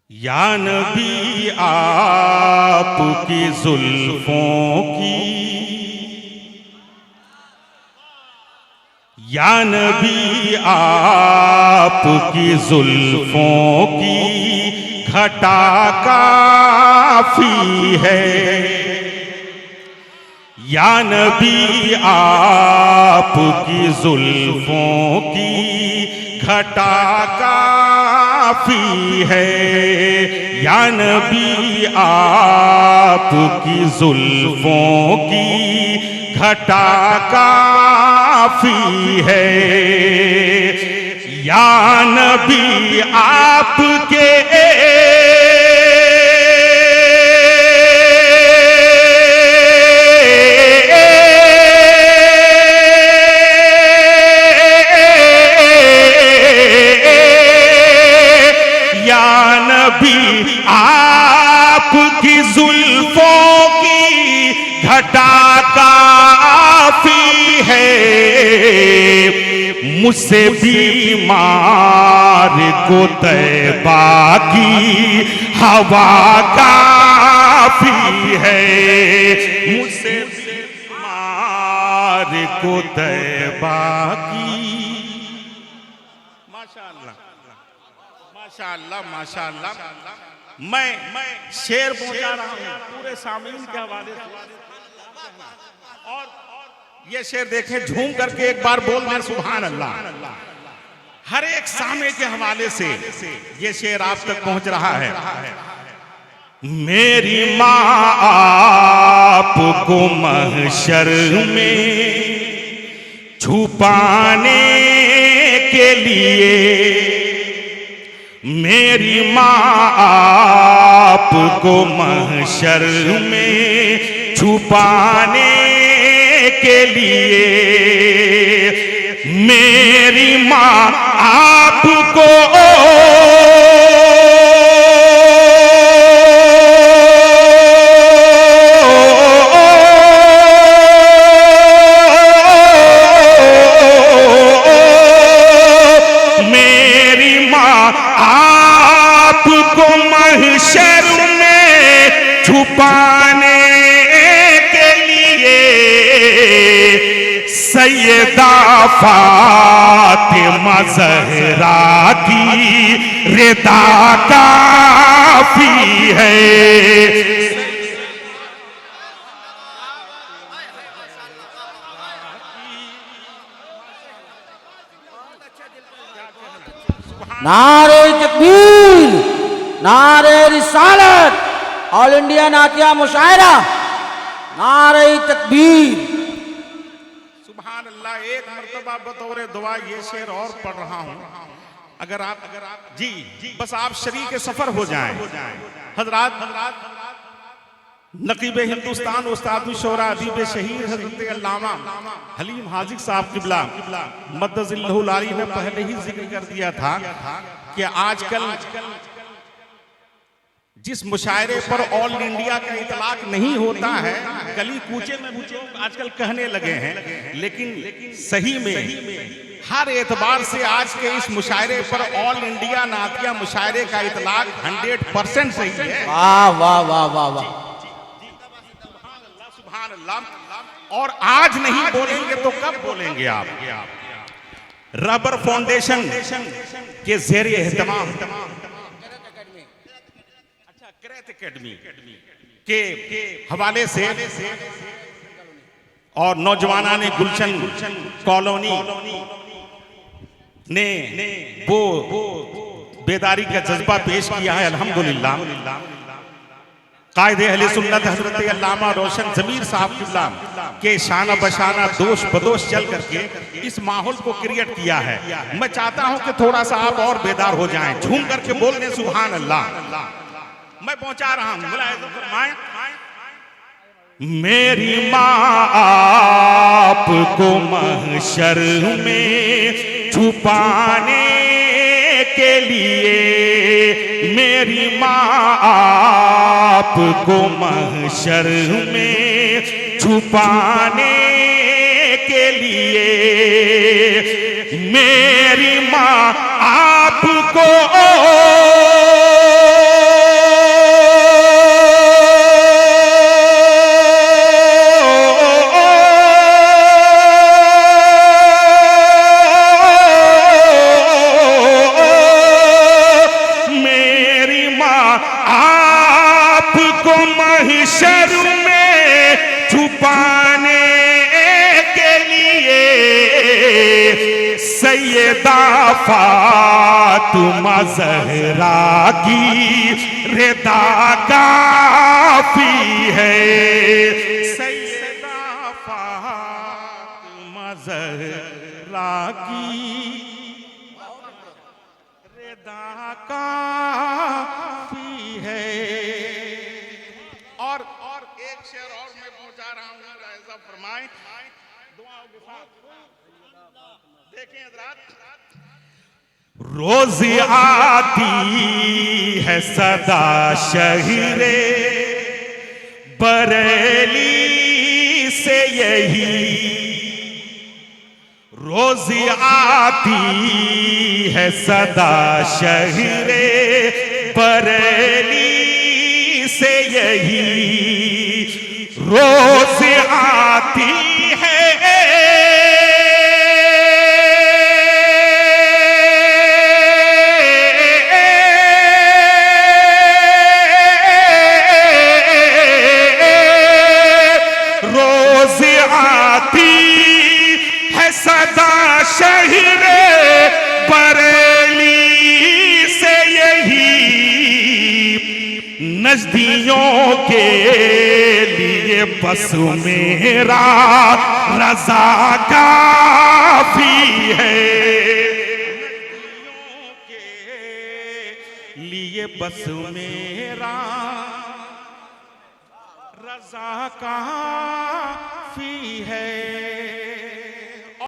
या नबी आपकी जुल्फों की, या नबी आपकी जुल्फों की घटा काफी है। या नबी आपकी जुल्फों की घटा काफी है। या नबी आपकी जुल्फों की घटा काफी है। या नबी आपके आपकी जुल्फों की घटा काफी है। मुझसे बीमार को तैबा की हवा काफी है। मुझसे बीमार को तैबा की। माशाअल्लाह माशाअल्लाह माशाअल्लाह। मैं शेर पहुंचा रहा हूं पूरे सामीन के हवाले से, और ये शेर देखें, झूम करके एक बार बोल दें सुभान अल्लाह। हर एक सामे के हवाले से ये शेर आप तक पहुंच रहा है। मेरी माँ आपको महशर में छुपाने के लिए, मेरी माँ आपको महशर में छुपाने के लिए, मेरी माँ आपको महशर में छुपाने के लिए सैयदा फातिमा ज़हरा की रिदा काफी है। नारे तकबीर, नारे रिसालत, ऑल इंडिया नातिया मुशायरा, नारे तकबीर। सुभान अल्लाह। एक मर्तबा बतौर दुआ ये शेर और पढ़ रहा हूं। अगर आप जी बस आप शरीक सफर हो जाएं। हजरात नकीब हिंदुस्तान उस्ताद शोरा अदीब शहीद हजरत अल्लामा हलीम हाजिक साहब किबला मद्दज़िल्लहुल आली ने पहले ही जिक्र कर दिया था कि आजकल जिस मुशायरे पर ऑल इंडिया का इतलाक नहीं होता है, गली कूचे में भी लोग आजकल कहने लगे हैं, लेकिन सही में हर एतबार से आज के इस मुशायरे पर ऑल इंडिया नातिया मुशायरे का इतलाक 100% सही है। वाह वाह वाह वाह वाह, सुभान अल्लाह। और आज नहीं बोलेंगे तो कब बोलेंगे आप? रबर फाउंडेशन के ज़ेरे एहतमाम क्रेत एकेडमी के हवाले से और नौजवाना ने गुलशन कॉलोनी ने वो बेदारी का जज्बा पेश किया है। अल्हम्दुलिल्लाह कायदे अहले सुन्नत हजरत अल्लामा रोशन ज़मीर साहब किबला के शाना बशाना दोष बदोश चल करके इस माहौल को क्रिएट किया है। मैं चाहता हूं कि थोड़ा सा आप और बेदार हो जाएं, झूम करके बोल दें सुभान अल्लाह। मैं पहुंचा रहा हूं, फरमाएं। मेरी माँ आपको महशर में छुपाने के लिए, मेरी माँ आपको महशर में छुपाने के लिए, मेरी माँ आपको महशर में छुपाने के लिए सैयदा फातिमा ज़हरा की रिदा काफी है। सैयदा फातिमा ज़हरा की रिदा काफी है। और एक शेर और मैं पहुंचा रहा हूं, ऐसा फरमाएं दुआओं के साथ। देखें हज़रात, रोज आती है सदा शहरे बरेली से यही, रोज आती है सदा शहरे बरेली से यही, रोज आती है सदा शहरे बरेली से यही, नजदियों के लिए बस मेरा रज़ा काफी है। नजदियों के लिए बस मेरा रज़ा काफी है।